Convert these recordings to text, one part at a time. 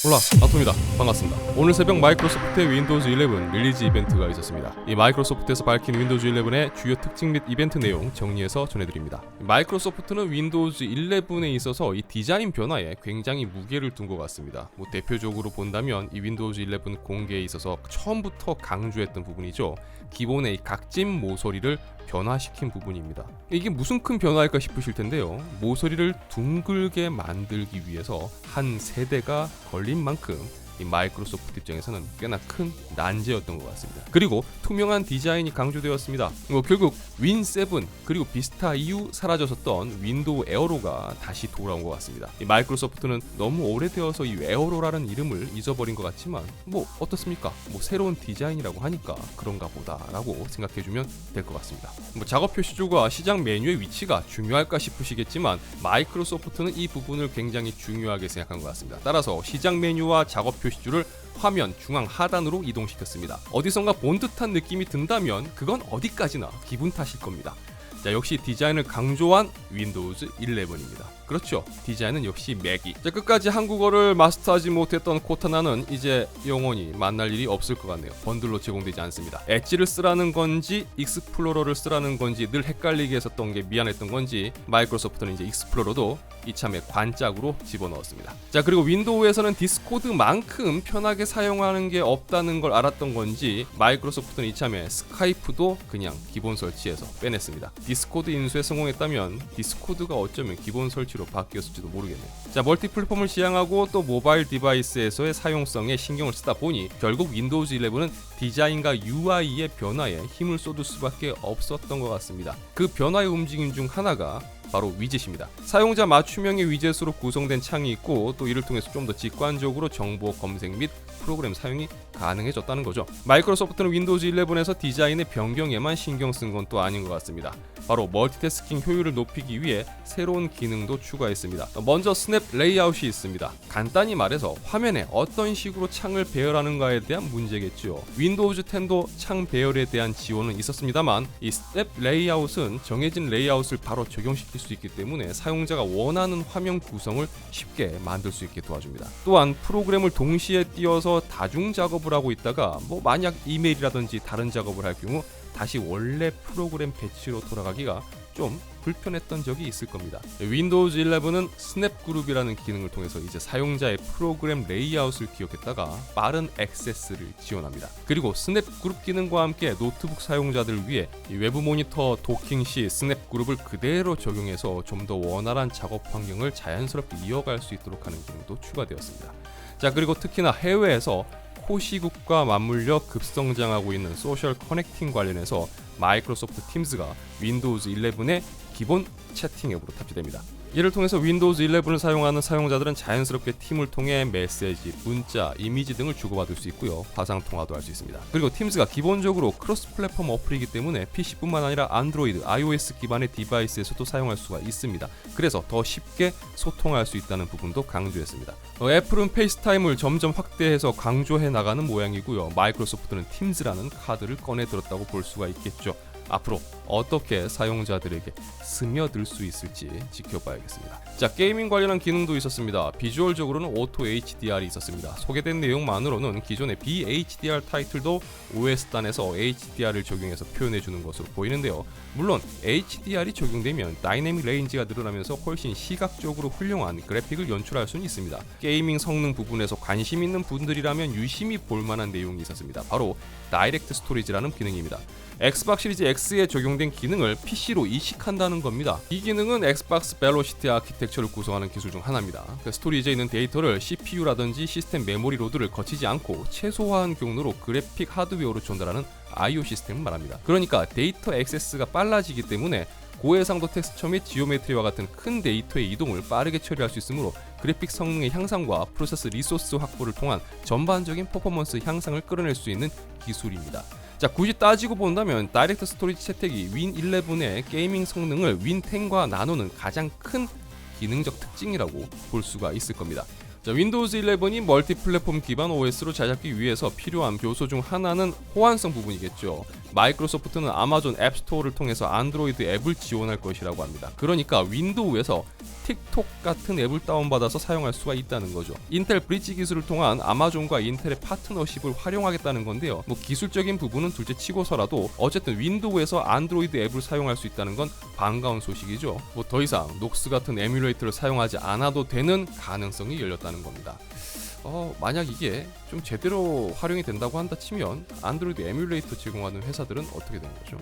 올라 아톰이다. 반갑습니다. 오늘 새벽 마이크로소프트의 윈도우즈 11 릴리즈 이벤트가 있었습니다. 이 마이크로소프트에서 밝힌 윈도우즈 11의 주요 특징 및 이벤트 내용 정리해서 전해드립니다. 마이크로소프트는 윈도우즈 11에 있어서 이 디자인 변화에 굉장히 무게를 둔 것 같습니다. 대표적으로 본다면 이 윈도우즈 11 공개에 있어서 처음부터 강조했던 부분이죠. 기본의 이 각진 모서리를 변화시킨 부분입니다. 이게 무슨 큰 변화일까 싶으실 텐데요. 모서리를 둥글게 만들기 위해서 한 세대가 걸린 만큼 이 마이크로소프트 입장에서는 꽤나 큰 난제였던 것 같습니다. 그리고 투명한 디자인이 강조되었습니다. 결국 윈7 그리고 비스타 이후 사라졌었던 윈도우 에어로가 다시 돌아온 것 같습니다. 이 마이크로소프트는 너무 오래되어서 이 에어로라는 이름을 잊어버린 것 같지만 어떻습니까? 새로운 디자인이라고 하니까 그런가 보다라고 생각해주면 될 것 같습니다. 작업 표시줄과 시장 메뉴의 위치가 중요할까 싶으시겠지만 마이크로소프트는 이 부분을 굉장히 중요하게 생각한 것 같습니다. 따라서 시장 메뉴와 작업 표시줄을 화면 중앙 하단으로 이동시켰습니다. 어디선가 본 듯한 느낌이 든다면 그건 어디까지나 기분 탓일 겁니다. 역시 디자인을 강조한 윈도우즈 11입니다. 그렇죠. 디자인은 역시 맥이. 끝까지 한국어를 마스터하지 못했던 코타나는 이제 영원히 만날 일이 없을 것 같네요. 번들로 제공되지 않습니다. 엣지를 쓰라는 건지 익스플로러를 쓰라는 건지 늘 헷갈리게 했었던 게 미안했던 건지 마이크로소프트는 이제 익스플로러도 이참에 관짝으로 집어넣었습니다. 그리고 윈도우에서는 디스코드만큼 편하게 사용하는 게 없다는 걸 알았던 건지 마이크로소프트는 이참에 스카이프도 그냥 기본 설치해서 빼냈습니다. 디스코드 인수에 성공했다면 디스코드가 어쩌면 기본 설치로 바뀌었을지도 모르겠네요. 멀티 플랫폼을 지향하고 또 모바일 디바이스에서의 사용성에 신경을 쓰다 보니 결국 윈도우즈 11은 디자인과 UI의 변화에 힘을 쏟을 수밖에 없었던 것 같습니다. 그 변화의 움직임 중 하나가 바로 위젯입니다. 사용자 맞춤형의 위젯으로 구성된 창이 있고 또 이를 통해서 좀 더 직관적으로 정보 검색 및 프로그램 사용이 가능해졌다는 거죠. 마이크로소프트는 윈도우즈 11에서 디자인의 변경에만 신경 쓴 건 또 아닌 것 같습니다. 바로 멀티태스킹 효율을 높이기 위해 새로운 기능도 추가했습니다. 먼저 스냅 레이아웃이 있습니다. 간단히 말해서 화면에 어떤 식으로 창을 배열하는가에 대한 문제겠죠. 윈도우즈 10도 창 배열에 대한 지원은 있었습니다만 이 스냅 레이아웃은 정해진 레이아웃을 바로 적용시킬 수 있기 때문에 사용자가 원하는 화면 구성을 쉽게 만들 수 있게 도와줍니다. 또한 프로그램을 동시에 띄워서 다중 작업을 하고 있다가 만약 이메일이라든지 다른 작업을 할 경우 다시 원래 프로그램 배치로 돌아가기가 좀 불편했던 적이 있을 겁니다. 윈도우즈 11은 스냅 그룹이라는 기능을 통해서 이제 사용자의 프로그램 레이아웃을 기억했다가 빠른 액세스를 지원합니다. 그리고 스냅 그룹 기능과 함께 노트북 사용자들을 위해 외부 모니터 도킹 시 스냅 그룹을 그대로 적용해서 좀 더 원활한 작업 환경을 자연스럽게 이어갈 수 있도록 하는 기능도 추가되었습니다. 그리고 특히나 해외에서 호시국과 맞물려 급성장하고 있는 소셜 커넥팅 관련해서 마이크로소프트 팀즈가 윈도우즈 11의 기본 채팅 앱으로 탑재됩니다. 이를 통해서 윈도우즈 11을 사용하는 사용자들은 자연스럽게 팀을 통해 메시지, 문자, 이미지 등을 주고받을 수 있고요. 화상 통화도 할 수 있습니다. 그리고 팀즈가 기본적으로 크로스 플랫폼 어플이기 때문에 PC뿐만 아니라 안드로이드, iOS 기반의 디바이스에서도 사용할 수가 있습니다. 그래서 더 쉽게 소통할 수 있다는 부분도 강조했습니다. 애플은 페이스타임을 점점 확대해서 강조해 나가는 모양이고요. 마이크로소프트는 팀즈라는 카드를 꺼내 들었다고 볼 수가 있겠죠. 앞으로 어떻게 사용자들에게 스며들 수 있을지 지켜봐야겠습니다. 게이밍 관련한 기능도 있었습니다. 비주얼적으로는 오토 HDR이 있었습니다. 소개된 내용만으로는 기존의 BHDR 타이틀도 OS단에서 HDR을 적용해서 표현해주는 것으로 보이는데요. 물론 HDR이 적용되면 다이내믹 레인지가 늘어나면서 훨씬 시각적으로 훌륭한 그래픽을 연출할 수는 있습니다. 게이밍 성능 부분에서 관심 있는 분들이라면 유심히 볼만한 내용이 있었습니다. 바로 다이렉트 스토리지라는 기능입니다. 엑스박스 시리즈 X에 적용된 기능을 PC로 이식한다는 겁니다. 이 기능은 엑스박스 벨로시티 아키텍처를 구성하는 기술 중 하나입니다. 스토리지에 있는 데이터를 CPU라든지 시스템 메모리 로드를 거치지 않고 최소화한 경로로 그래픽 하드웨어로 전달하는 I/O 시스템을 말합니다. 그러니까 데이터 액세스가 빨라지기 때문에 고해상도 텍스처 및 지오메트리와 같은 큰 데이터의 이동을 빠르게 처리할 수 있으므로 그래픽 성능의 향상과 프로세스 리소스 확보를 통한 전반적인 퍼포먼스 향상을 끌어낼 수 있는 기술입니다. 굳이 따지고 본다면 다이렉트 스토리지 채택이 윈 11의 게이밍 성능을 윈 10과 나누는 가장 큰 기능적 특징이라고 볼 수가 있을 겁니다. 윈도우즈 11이 멀티 플랫폼 기반 OS로 제작하기 위해서 필요한 요소 중 하나는 호환성 부분이겠죠. 마이크로소프트는 아마존 앱스토어를 통해서 안드로이드 앱을 지원할 것이라고 합니다. 그러니까 윈도우에서 틱톡 같은 앱을 다운받아서 사용할 수가 있다는 거죠. 인텔 브릿지 기술을 통한 아마존과 인텔의 파트너십을 활용하겠다는 건데요. 뭐 기술적인 부분은 둘째 치고서라도 어쨌든 윈도우에서 안드로이드 앱을 사용할 수 있다는 건 반가운 소식이죠. 뭐 더 이상 녹스 같은 에뮬레이터를 사용하지 않아도 되는 가능성이 열렸다는 겁니다. 만약 이게 좀 제대로 활용이 된다고 한다 치면 안드로이드 에뮬레이터 제공하는 회사들은 어떻게 되는 거죠?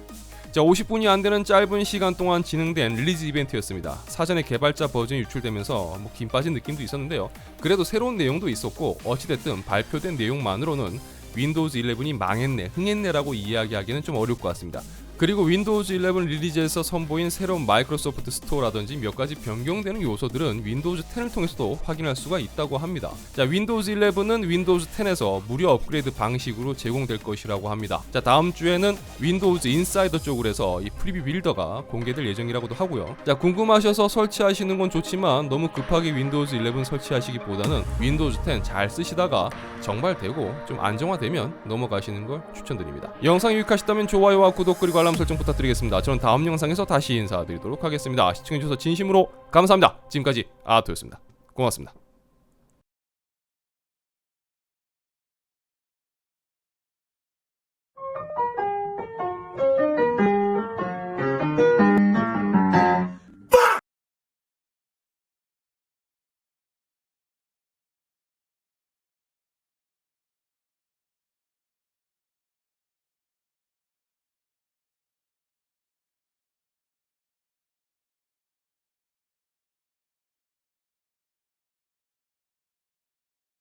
자, 50분이 안 되는 짧은 시간 동안 진행된 릴리즈 이벤트였습니다. 사전에 개발자 버전이 유출되면서 김 빠진 느낌도 있었는데요. 그래도 새로운 내용도 있었고 어찌됐든 발표된 내용만으로는 윈도우즈 11이 망했네, 흥했네라고 이야기하기는 좀 어려울 것 같습니다. 그리고 윈도우즈 11 릴리즈에서 선보인 새로운 마이크로소프트 스토어라든지 몇 가지 변경되는 요소들은 윈도우즈 10을 통해서도 확인할 수가 있다고 합니다. 자, 윈도우즈 11은 윈도우즈 10에서 무료 업그레이드 방식으로 제공될 것이라고 합니다. 자, 다음 주에는 윈도우즈 인사이더 쪽으로 해서 이 프리뷰 빌더가 공개될 예정이라고도 하고요. 자, 궁금하셔서 설치하시는 건 좋지만 너무 급하게 윈도우즈 11 설치하시기보다는 윈도우즈 10 잘 쓰시다가 정발되고 좀 안정화되면 넘어가시는 걸 추천드립니다. 영상이 유익하셨다면 좋아요와 구독 그리고 알람 설정 부탁드리겠습니다. 저는 다음 영상에서 다시 인사드리도록 하겠습니다. 시청해주셔서 진심으로 감사합니다. 지금까지 아토였습니다. 고맙습니다.